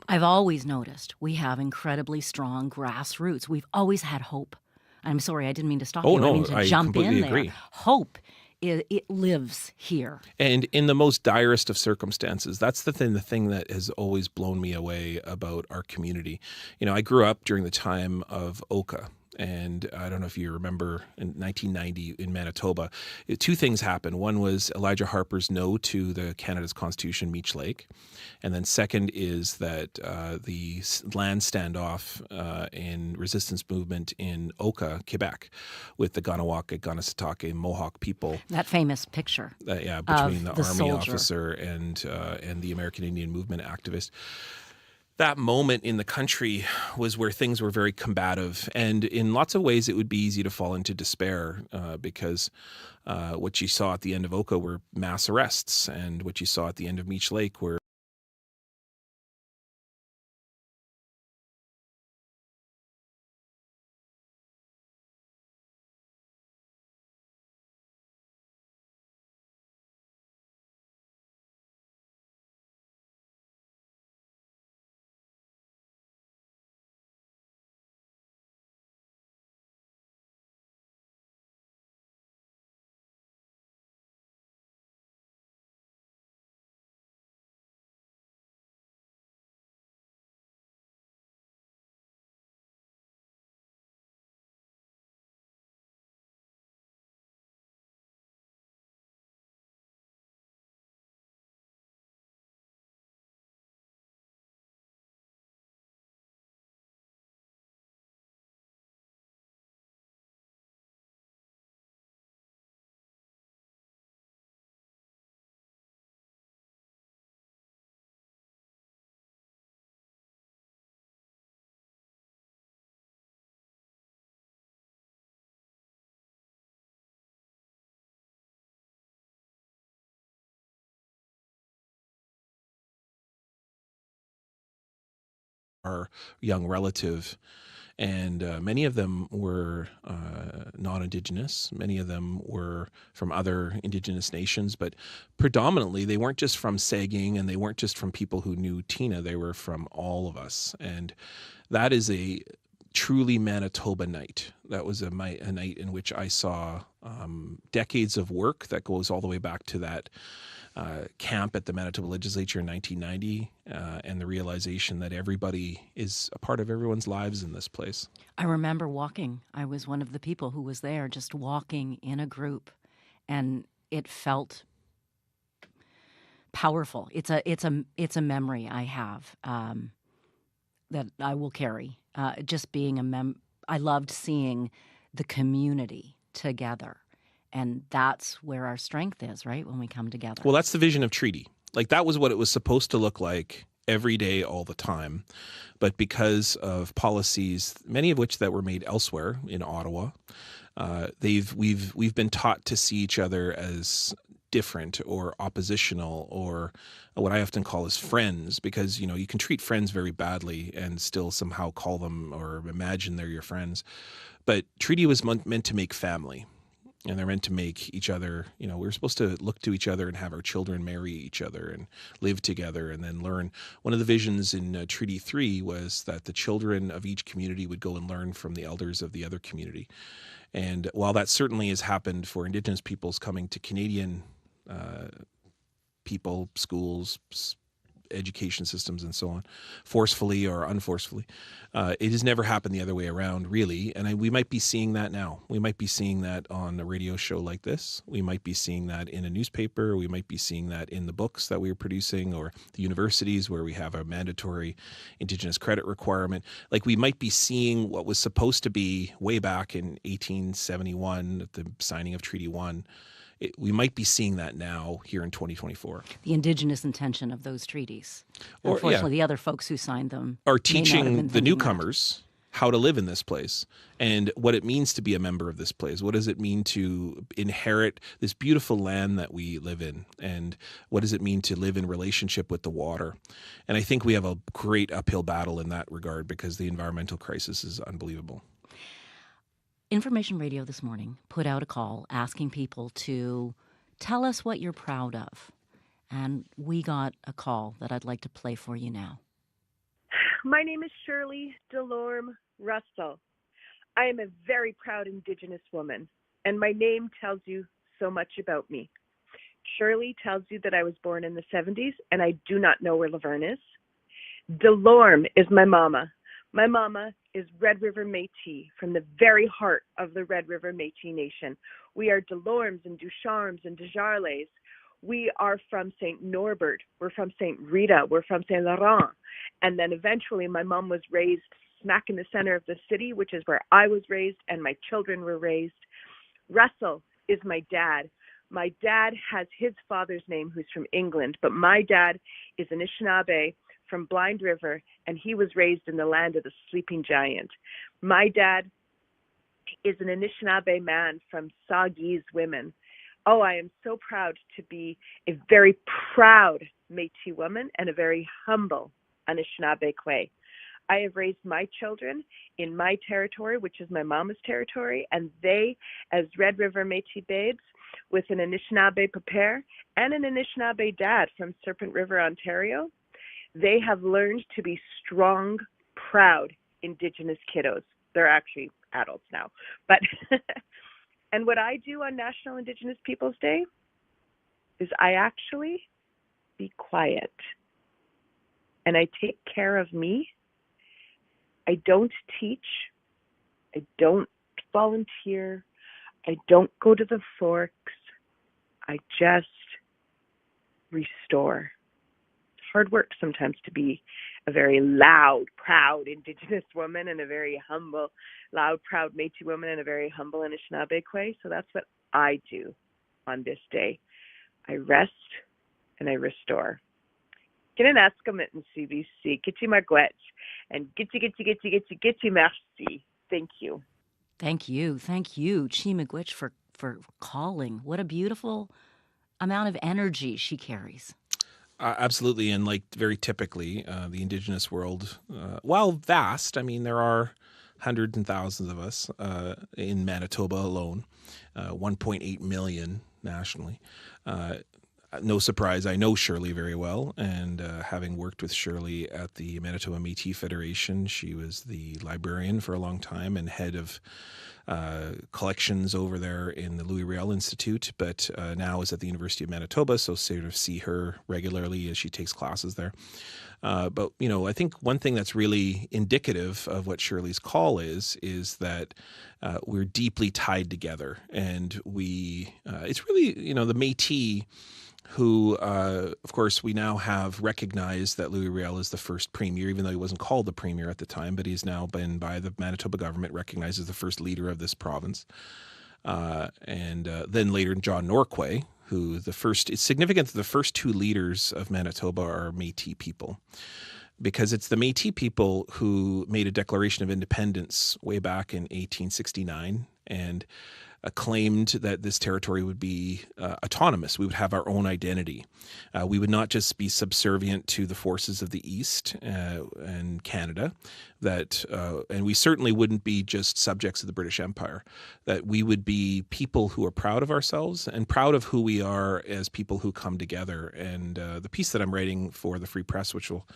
I've always noticed we have incredibly strong grassroots. We've always had hope. I'm sorry, I didn't mean to stop you. Oh, no, I mean to jump completely in there. agree. Hope, it lives here. And in the most direst of circumstances, that's the thing that has always blown me away about our community. I grew up during the time of Oka. And I don't know if you remember, in 1990 in Manitoba, two things happened. One was Elijah Harper's no to the Canada's Constitution, Meech Lake. And then second is that the land standoff in resistance movement in Oka, Quebec, with the Ganawaka, Ganasatake, Mohawk people. That famous picture. Between the army soldier. officer and the American Indian Movement activist. That moment in the country was where things were very combative. And in lots of ways, it would be easy to fall into despair because what you saw at the end of Oka were mass arrests, and what you saw at the end of Meech Lake were our young relative. And many of them were non-Indigenous. Many of them were from other Indigenous nations, but predominantly they weren't just from Saugeen, and they weren't just from people who knew Tina. They were from all of us. And that is a truly Manitoba night. That was a night in which I saw decades of work that goes all the way back to that camp at the Manitoba Legislature in 1990, and the realization that everybody is a part of everyone's lives in this place. I remember walking. I was one of the people who was there, just walking in a group, and it felt powerful. It's a memory I have that I will carry. Just being I loved seeing the community together. And that's where our strength is, right? When we come together. Well, that's the vision of treaty. Like, that was what it was supposed to look like every day, all the time. But because of policies, many of which that were made elsewhere in Ottawa, we've been taught to see each other as different or oppositional, or what I often call as friends, because you can treat friends very badly and still somehow call them or imagine they're your friends. But treaty was meant to make family. And they're meant to make each other, we're supposed to look to each other and have our children marry each other and live together and then learn. One of the visions in Treaty 3 was that the children of each community would go and learn from the elders of the other community. And while that certainly has happened for Indigenous peoples coming to Canadian people, schools, education systems and so on, forcefully or unforcefully, it has never happened the other way around, really. And we might be seeing that now. We might be seeing that on a radio show like this. We might be seeing that in a newspaper. We might be seeing that in the books that we're producing, or the universities where we have a mandatory Indigenous credit requirement. Like, we might be seeing what was supposed to be way back in 1871 at the signing of Treaty 1. We might be seeing that now here in 2024. The Indigenous intention of those treaties. Unfortunately, the other folks who signed them are teaching the newcomers how to live in this place and what it means to be a member of this place. What does it mean to inherit this beautiful land that we live in? And what does it mean to live in relationship with the water? And I think we have a great uphill battle in that regard, because the environmental crisis is unbelievable. Information Radio this morning put out a call asking people to tell us what you're proud of. And we got a call that I'd like to play for you now. My name is Shirley Delorme Russell. I am a very proud Indigenous woman, and my name tells you so much about me. Shirley tells you that I was born in the 70s, and I do not know where Laverne is. Delorme is my mama. My mama is Red River Métis, from the very heart of the Red River Métis Nation. We are Delormes and Ducharmes and Desjardins. We are from St. Norbert. We're from St. Rita. We're from St. Laurent. And then eventually my mom was raised smack in the center of the city, which is where I was raised and my children were raised. Russell is my dad. My dad has his father's name, who's from England, but my dad is an Anishinaabe from Blind River, and he was raised in the land of the sleeping giant. My dad is an Anishinaabe man from Saugeen's women. Oh, I am so proud to be a very proud Métis woman and a very humble Anishinaabe Kwe. I have raised my children in my territory, which is my mama's territory, and they, as Red River Métis babes, with an Anishinaabe papa and an Anishinaabe dad from Serpent River, Ontario, they have learned to be strong, proud Indigenous kiddos. They're actually adults now. But and what I do on National Indigenous Peoples Day is I actually be quiet. And I take care of me. I don't teach. I don't volunteer. I don't go to the forks. I just restore. Hard work sometimes to be a very loud, proud Indigenous woman and a very humble, loud, proud Métis woman and a very humble Anishinaabe Kwe. So that's what I do on this day. I rest and I restore. Kinanaskamet and CBC, Kitty Magwet, and Gitty merci. Thank you. Thank you. Thank you, Chi Miigwech, for calling. What a beautiful amount of energy she carries. Absolutely. And like very typically, the Indigenous world, while vast, I mean, there are hundreds and thousands of us in Manitoba alone, 1.8 million nationally. No surprise, I know Shirley very well, and having worked with Shirley at the Manitoba Métis Federation, she was the librarian for a long time and head of collections over there in the Louis Riel Institute, but now is at the University of Manitoba, so sort of see her regularly as she takes classes there. But, you know, I think one thing that's really indicative of what Shirley's call is that we're deeply tied together, and it's really, you know, the Métis who, of course, we now have recognized that Louis Riel is the first premier, even though he wasn't called the premier at the time, but he's now been, by the Manitoba government, recognized as the first leader of this province. And then later John Norquay, it's significant that the first two leaders of Manitoba are Métis people, because it's the Métis people who made a declaration of independence way back in 1869 and claimed that this territory would be autonomous. We would have our own identity. We would not just be subservient to the forces of the East and Canada, and we certainly wouldn't be just subjects of the British Empire, that we would be people who are proud of ourselves and proud of who we are as people who come together. And the piece that I'm writing for the Free Press, which will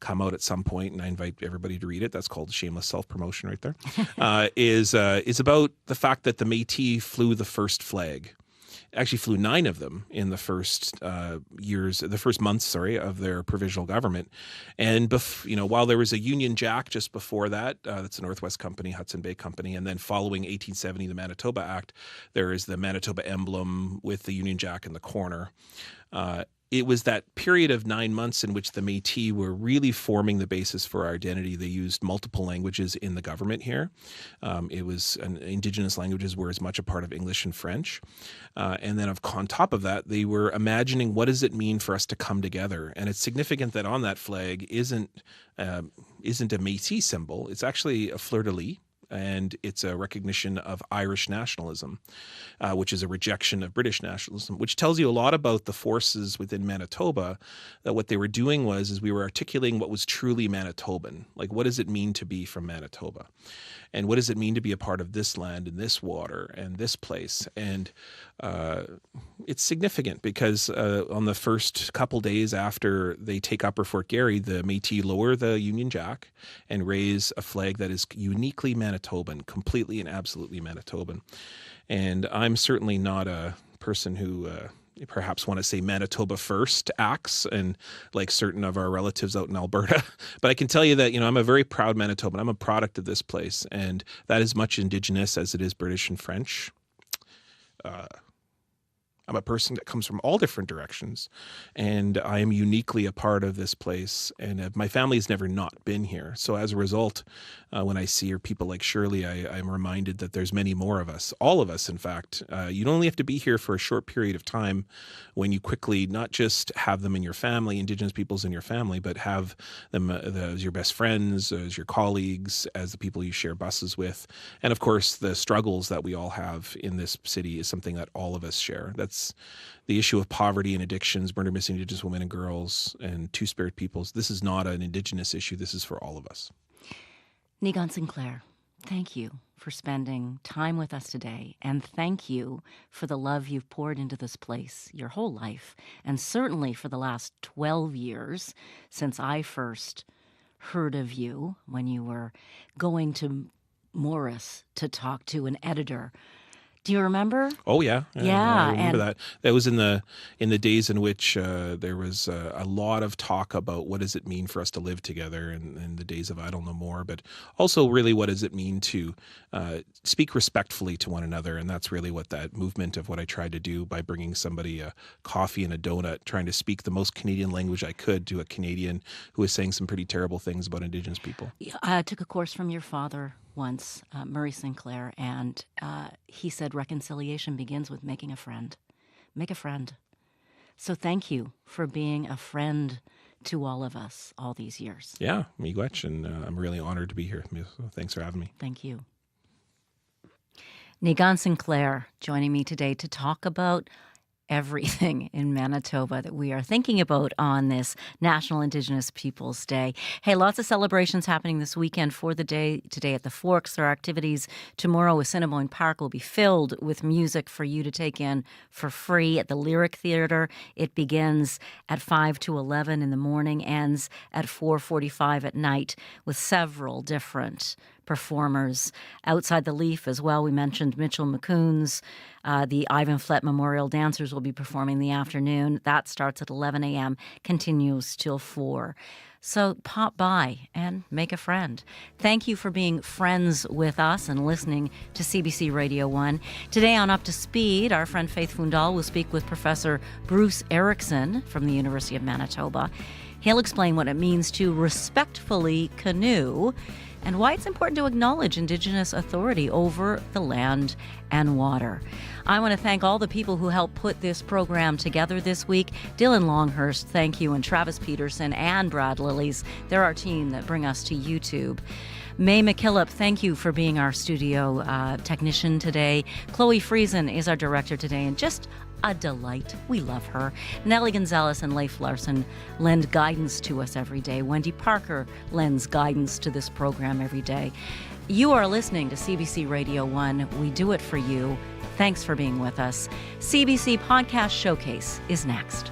come out at some point, and I invite everybody to read it, that's called Shameless Self-Promotion right there, is about the fact that the Métis flew the first flag. Actually flew 9 of them in the first months of their provisional government. And while there was a Union Jack just before that, that's the Northwest Company, Hudson Bay Company, and then following 1870, the Manitoba Act, there is the Manitoba emblem with the Union Jack in the corner. It was that period of 9 months in which the Métis were really forming the basis for our identity. They used multiple languages in the government here. Indigenous languages were as much a part of English and French. And then on top of that, they were imagining, what does it mean for us to come together? And it's significant that on that flag isn't a Métis symbol. It's actually a fleur-de-lis. And it's a recognition of Irish nationalism, which is a rejection of British nationalism, which tells you a lot about the forces within Manitoba, that what they were doing was we were articulating what was truly Manitoban. Like, what does it mean to be from Manitoba? And what does it mean to be a part of this land and this water and this place? And it's significant because on the first couple days after they take Upper Fort Garry, the Métis lower the Union Jack and raise a flag that is uniquely Manitoban, completely and absolutely Manitoban. And I'm certainly not a person who perhaps want to say Manitoba first acts, and like certain of our relatives out in Alberta. But I can tell you that, I'm a very proud Manitoban. I'm a product of this place, and that is much Indigenous as it is British and French. I'm a person that comes from all different directions, and I am uniquely a part of this place, and my family has never not been here. So as a result, when I see people like Shirley, I'm reminded that there's many more of us, all of us, in fact. You don't only have to be here for a short period of time when you quickly not just have them in your family, Indigenous peoples in your family, but have them as your best friends, as your colleagues, as the people you share buses with. And of course, the struggles that we all have in this city is something that all of us share. That's the issue of poverty and addictions, murder, missing Indigenous women and girls, and Two-Spirit peoples. This is not an Indigenous issue. This is for all of us. Niigaan Sinclair, thank you for spending time with us today, and thank you for the love you've poured into this place your whole life, and certainly for the last 12 years since I first heard of you when you were going to Morris to talk to an editor. Do you remember? Oh yeah, yeah. I remember that. That was in the days in which there was a lot of talk about what does it mean for us to live together, and the days of I don't know more, but also really what does it mean to speak respectfully to one another, and that's really what that movement of what I tried to do by bringing somebody a coffee and a donut, trying to speak the most Canadian language I could to a Canadian who was saying some pretty terrible things about Indigenous people. I took a course from your father once, Murray Sinclair, and he said reconciliation begins with making a friend. Make a friend. So thank you for being a friend to all of us all these years. Yeah, miigwech, and I'm really honored to be here. So thanks for having me. Thank you. Niigaan Sinclair joining me today to talk about everything in Manitoba that we are thinking about on this National Indigenous Peoples Day. Hey, lots of celebrations happening this weekend for the day. Today at the Forks, there are activities. Tomorrow, Assiniboine Park will be filled with music for you to take in for free at the Lyric Theatre. It begins at 5 to 11 in the morning, ends at 4:45 at night with several different performers. Outside the Leaf as well, we mentioned Mitchell McCoon's. The Ivan Flett Memorial Dancers will be performing in the afternoon. That starts at 11 a.m., continues till 4. So pop by and make a friend. Thank you for being friends with us and listening to CBC Radio 1. Today on Up to Speed, our friend Faith Fundal will speak with Professor Bruce Erickson from the University of Manitoba. He'll explain what it means to respectfully canoe and why it's important to acknowledge Indigenous authority over the land and water. I want to thank all the people who helped put this program together this week. Dylan Longhurst, thank you, and Travis Peterson and Brad Lillies. They're our team that bring us to YouTube. May McKillop, thank you for being our studio technician today. Chloe Friesen is our director today, and just a delight. We love her. Nellie Gonzalez and Leif Larson lend guidance to us every day. Wendy Parker lends guidance to this program every day. You are listening to CBC Radio 1. We do it for you. Thanks for being with us. CBC Podcast Showcase is next.